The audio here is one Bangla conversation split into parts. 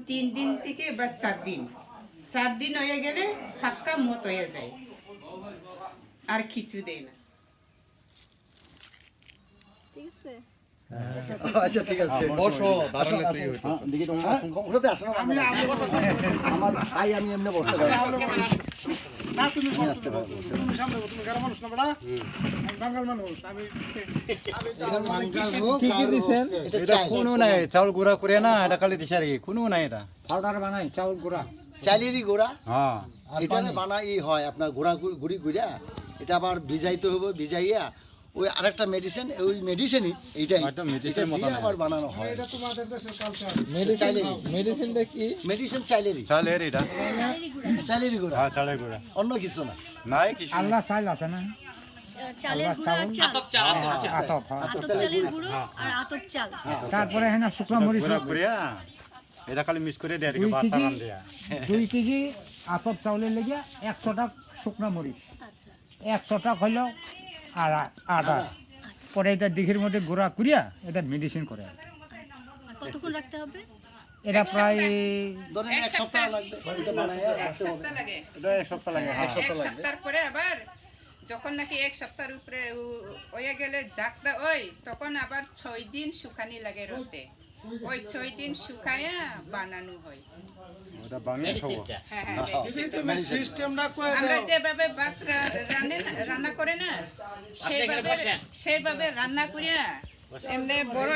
3 দিন থেকে বা 4 দিন 4 দিন হয়ে গেলে পাক্কা মত হয়ে যায় আর কিছু দেয় না ঠিক আছে আচ্ছা ঠিক আছে বসো দাঁড়ালে তুই হইতো দেখি তোমরা ওটাতে আসো না আমার ভাই আমি এমনি বসতে পারি না তুমি আসতে পারো তুমি সামনে তুমি গ্রাম মানুষ না বড়া আমি বাঙাল মানুষ আমি কি কি দিছেন এটা কোনো নাই চাউল গুঁড়া করে না এটা খালি দিছে আর কি কোনো নাই এটা পাউডার বানাই চাউল গুঁড়া চাইলেরই গোড়া হ্যাঁ এটা বানাই হয় আপনার গোড়া গুড়ি গুড়া এটা আবার ভিজাইতে হবে ভিজাইয়া ওই আরেকটা মেডিসিন ওই মেডিসিনই এইটাই হয়তো মেডিসিন মত না আবার বানানো হয় এটা তোমাদের দেশের কালচার মেডিসিনটা কি মেডিসিন চাইলেরই চালের এটা চাইলেরই গোড়া হ্যাঁ চালের গুঁড়া অন্য কিছু না নাই কিছু আল্লাহ চাইল আছে না চালের গুঁড়ো আর চাল আতপ আতপ চালের গুঁড়ো আর আতপ চাল তারপরে হ্যাঁ শুকনো মরিচ গুঁড়া করিয়া এটা খালি মিক্স করে দেয় আর কি দুই বাটা কেজি রান দেয়া 2 কেজি আতপ চাউলের লেগে 100 টাকা শুকনো মরিচ আচ্ছা 100 টাকা হইলো আর আটা পরে এটা দিঘির মধ্যে গুঁড়া করিয়া এটা মেডিসিন করে আর কতক্ষণ রাখতে হবে এটা প্রায় ধরেন এক সপ্তাহ লাগবে এটা বানাইয়া রাখতে হবে সপ্তাহ লাগে এটা এক সপ্তাহ লাগে এক সপ্তাহ পরে আবার যখন নাকি এক সপ্তাহের উপরে হয়ে গেলে জাগদা ওই তখন আবার 6 দিন শুকানি লাগে রোদে ওই 6 দিন শুকায়া বানানো হয় ওটা বানিয়ে খাবো হ্যাঁ হ্যাঁ সিস্টেমটা কই আমরা যেভাবে ভাত রান্না করে না সেইভাবে রান্না করিয়া এমনি বড়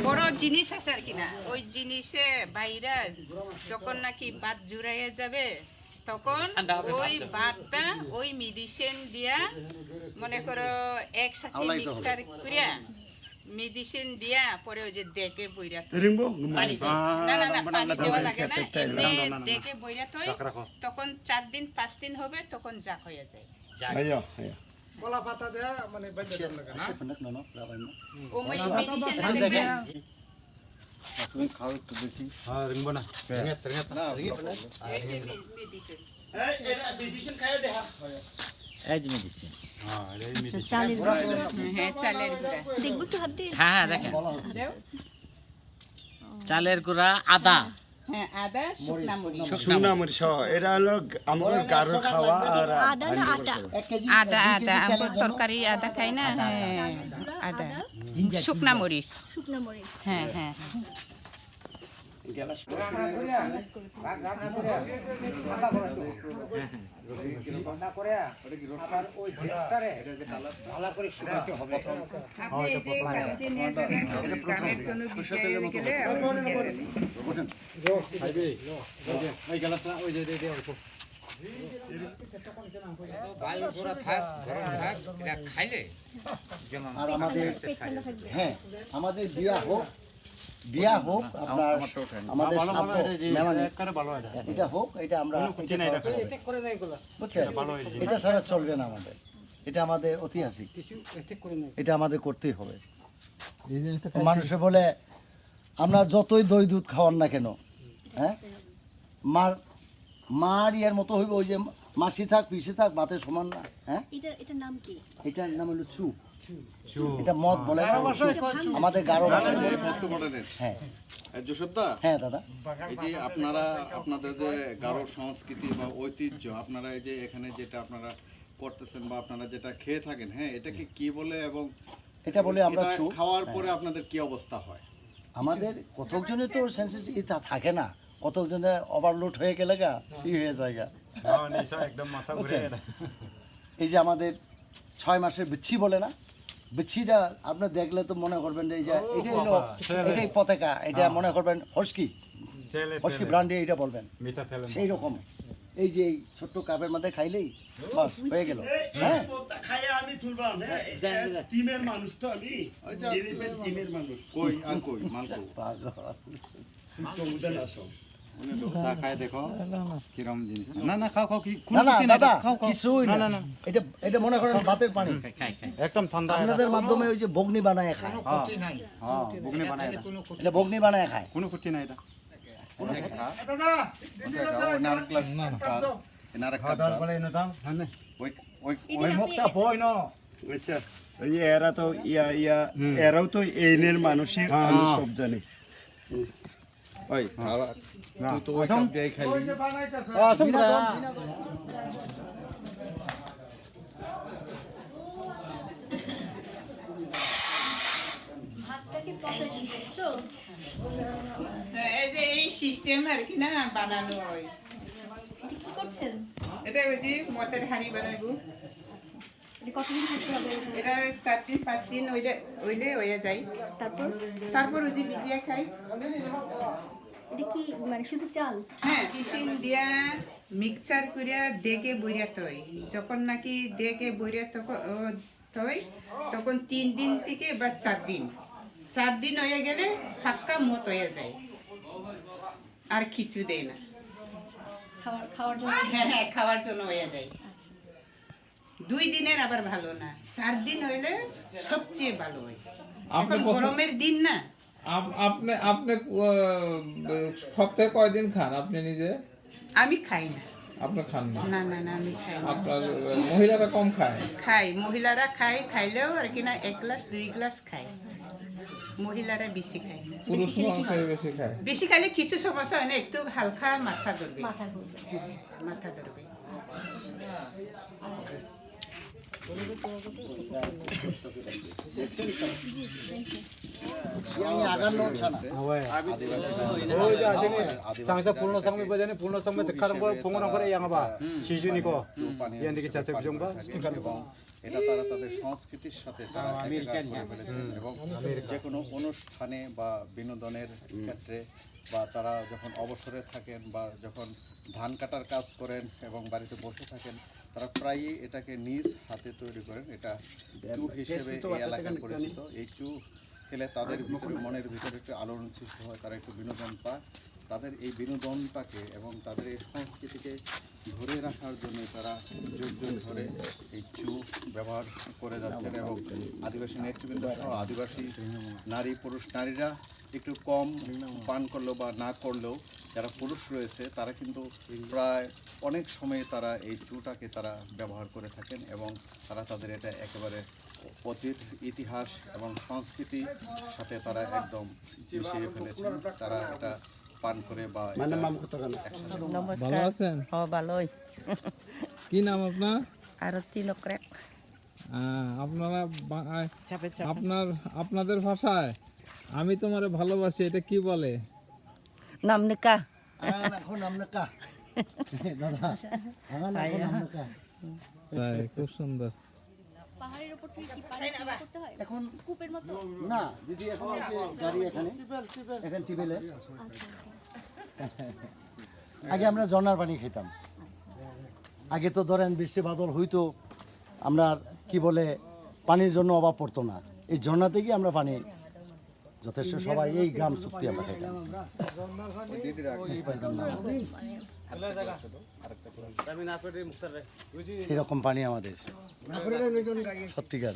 বড় জিনিস আছে আর কি না ওই জিনিসে বাইরা যখন নাকি ভাত জুড়াইয়া যাবে তখন ওই ভাতটা ওই মেডিসিন দিয়া মনে করো একসাথে মিক্সার করিয়া মেডিসিন দিয়া পরে ওই যে দেখে বইরা না না না পানি দেওয়া লাগে না এমনি দেখে বইরা থই তখন 4 দিন 5 দিন হবে তখন জাক হয়ে যায় কলা পাতা দেয়া মানে বাইরে দেন লাগে না ও মেডিসিন লাগে তুমি খাও একটু দেখি হ্যাঁ রিংবো না না মেডিসিন এই যে মেডিসিন হ্যাঁ এই মেডিসিন চালের গুঁড়ো হ্যাঁ চালের গুঁড়া দেখবো তো হাত দিয়ে হ্যাঁ হ্যাঁ দেখেন দাও চালের গুঁড়া আদা হ্যাঁ আদা শুকনা মরিচ শুকনা মরিচ এটা হলো আমরা গারো খাওয়া আর আদা না আটা 1 কেজি আদা আদা আমরা তরকারি আদা খাই না হ্যাঁ আদা শুকনা মরিচ শুকনো মরিচ হ্যাঁ হ্যাঁ রান্না করে আবার ওই ভিতরে ভালো করে শুকাতে হবে আপনি এই যে কাজে নিয়ে যাবেন কামের জন্য বিষয় গেলে ওই গ্লাসটা ওই যে দে অল্প বায়ু পুরা থাক গরম থাক এটা খাইলে যেমন আর আমাদের পেট ঠান্ডা থাকবে হ্যাঁ আমাদের বিয়া হোক আপনার আমাদের সাধ্য মেহমানি করে ভালো হয় এটা হোক এটা আমরা চিনি এটা খাবো। করে দেয় এগুলো বুঝছেন এটা ছাড়া চলবে না আমাদের এটা আমাদের ঐতিহাসিক কিছু এতে করে নেয় এটা আমাদের করতেই হবে মানুষে বলে আমরা যতই দই দুধ খাওয়ান না কেন হ্যাঁ মার ইয়ার মতো হইব ওই যে মাসি থাক পিসি থাক বাতে সমান না হ্যাঁ এটার নাম কি এটার নাম হলো চু এটা মদ বলে আমাদের গারো হ্যাঁ জোসেফদা হ্যাঁ দাদা এই যে আপনারা আপনাদের যে গারো সংস্কৃতি বা ঐতিহ্য আপনারা এই যে এখানে যেটা আপনারা করতেছেন বা আপনারা যেটা খেয়ে থাকেন হ্যাঁ এটাকে কি বলে এবং এটা বলে আমরা এটা চু খাওয়ার পরে আপনাদের কি অবস্থা হয় আমাদের কতকজনের তো সেন্সেস এটা থাকে না কতকজনের ওভারলোড হয়ে গেলে গা হয়ে যায় গা একদম মাথা বুঝছেন? এই যে আমাদের 6 মাসের বিচ্ছি বলে না বিচ্ছিটা আপনি দেখলে তো মনে করবেন যে এই যে এটাই হলো এটাই পতাকা এটা মনে করবেন হস্কি ব্র্যান্ডে এটা বলবেন মিঠা তেল সেই রকম এই যে এই ছোট্ট কাপের মধ্যে খাইলেই বাস হয়ে গেল হ্যাঁ আমি তুলবাম টিমের মানুষ তো আমি টিমের মানুষ কই আর কই মাংস পাগল। উদান আসো চা খায় দেখো কিরম জিনিস না না খাও খাও কি না না ক্ষতি নাই, দাদা খাও খাও কিছুই না এটা এটা মনে করেন ভাতের পানি খাই খাই একদম ঠান্ডা আপনাদের মাধ্যমে ওই যে বগ্নি বানায় খায় হ্যাঁ বুগনি বানায় এটা এটা বগ্নি বানায় খায় কোনো ক্ষতি নাই এটা দাদা দিদি দাদা ওই মুখটা বই ন আচ্ছা ওই যে এরা তো এরাও তো এইনের মানুষই আমি সব জানি ওই তুই তো ওই সব দিয়ে খাইলি ওই যে বানাইতেছে এই যে এই সিস্টেম আর কি না বানানো হয়। কি করছেন? এটা ওই যে মতের হাঁড়ি বানাইবো। এটা কতদিন থাকতে হবে? এটা 4 দিন 5 দিন ওইলে হয়ে যায়। তারপর ওই যে ভিজিয়ে খাই। এটা কি মানে শুধু চাল? হ্যাঁ, টিসিন দিয়া মিক্সচার করিয়া দেগে বইরা তৈ। যখন নাকি দেগে বইরা তৈ তখন 3 দিন থেকে বা 4 দিন। 4 দিন হয়ে গেলে পাক্কা মত হয়ে যায়। আর কিছু দেয় না। খাওয়ার জন্য? হ্যাঁ, খাওয়ার জন্য হয়ে যায়। 2 দিনের আবার ভালো না, 4 দিন হইলে সবচেয়ে ভালো হয়। এখন গরমের দিন না। আপনি আপনি সপ্তাহে কয়দিন খান আপনি নিজে? আমি খাই না। আপনি খান না? না না না, আমি খাই না। আপনার মহিলারা কম খায়? খাই, মহিলারা খায়, খাইলেও আর কি না 1 গ্লাস 2 গ্লাস খায়। মহিলারা বেশি খায়। পুরুষ মানুষই বেশি খায়? বেশি খাইলে কিছু সমস্যা হয় না, একটু হালকা মাথা ধরবে। মাথা ঘুরবে। হ্যাঁ, মাথা ধরবে। আমি আগানো ছানা 장에서 불노 상미 버전에 불노 상미 득하는 걸 봉헌한 거래 양아봐 시준이고 얘네들이 자체 비정봐 এবং এটা তারা তাদের সংস্কৃতির সাথে তারা একাকার করে ফেলেছে এবং যে কোনো অনুষ্ঠানে বা বিনোদনের ক্ষেত্রে বা তারা যখন অবসরে থাকেন বা যখন ধান কাটার কাজ করেন এবং বাড়িতে বসে থাকেন, তারা প্রায়ই এটাকে নিজ হাতে তৈরি করেন। এটা চু হিসেবে এই এলাকায় পরিচিত। এই চু খেলে তাদের ভিতরে মনের ভিতরে একটু আলোড়ন সৃষ্টি হয়, তারা একটু বিনোদন পায়। তাদের এই বিনোদনটাকে এবং তাদের এই সংস্কৃতিকে ধরে রাখার জন্য তারা যুগ যুগ ধরে এই চু ব্যবহার করে যাচ্ছেন এবং আদিবাসী নেতৃবৃন্দ সহ আদিবাসী নারী পুরুষ নারীরা একটু কম পান করলেও বা না করলেও যারা পুরুষ রয়েছে তারা কিন্তু প্রায় অনেক সময় তারা এই চুটাকে তারা ব্যবহার করে থাকেন এবং তারা তাদের এটা একেবারে অতীত ইতিহাস এবং সংস্কৃতির সাথে তারা একদম মিশিয়ে ফেলেছেন। তারা এটা পান করে বা ভালো আছেন? ভালোই। কি নাম আপনার? আরতি নকরেক। আপনারা আপনাদের ভাষায় আমি তোমারে ভালোবাসি এটা কি বলে? নাম নিকা। এখন আমরা কা দাদা এখন কা তাই, খুব সুন্দর। পাহাড়ের উপর থেকে কি পানি পার করতে হয়? এখন কূপের মতো? না দিদি, এখন ওই যে গাড়ি এখানে টিবেলে আগে আমরা ঝর্ণার পানি খেতাম। আগে তো ধরেন বৃষ্টি বাদল হইতো, আমরা কি বলে পানির জন্য অভাব পড়তো না। এই ঝর্ণা থেকেই আমরা পানি যথেষ্ট সবাই এই গ্রাম চুক্তি আমরা খাইতাম। এরকম পানি আমাদের সত্যিকার।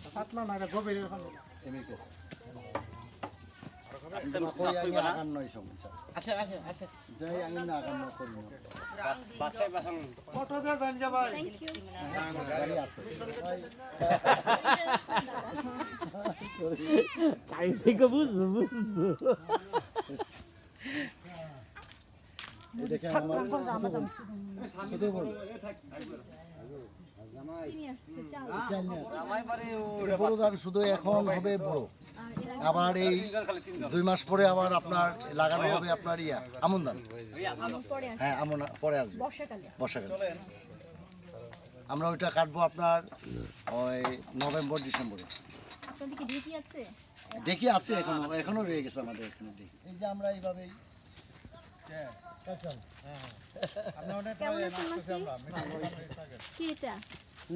শুধু এখন হবে বড়, আবার এই 2 মাস পরে আবার আপনার লাগানো হবে আপনার আমন ধান। হ্যাঁ, আমন পরে আসবে বর্ষাকালে। আমরা ওইটা কাটবো আপনার ওই নভেম্বর ডিসেম্বরে। দেখি আছে এখনো রয়ে গেছে আমাদের এখানে। দেখি এই যে আমরা এইভাবেই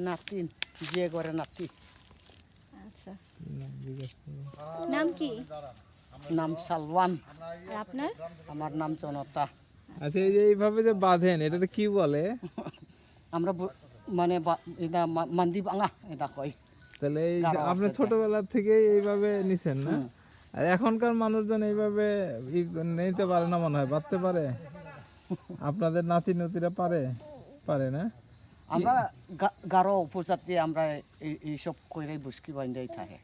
নাতিন যে করে নাতি। আচ্ছা, নাম কি? নাম সালওয়ান। আপনার? আমার নাম জনতা। আচ্ছা, এই যে এইভাবে যে বাঁধেন এটাতে কি বলে? আমরা মানে এটা মান্দি বাঙা এটা কই। তাহলে এই যে আপনি ছোটবেলা থেকে এইভাবে নিছেন না? আর এখনকার মানুষজন এইভাবে নিতে পারে না মনে হয়, বাঁধতে পারে? আপনাদের নাতি নাতিরা পারে না? আমরা গারো উপজাতি আমরা এইসব কইরাই বুসকি বান্ধাই থাকে।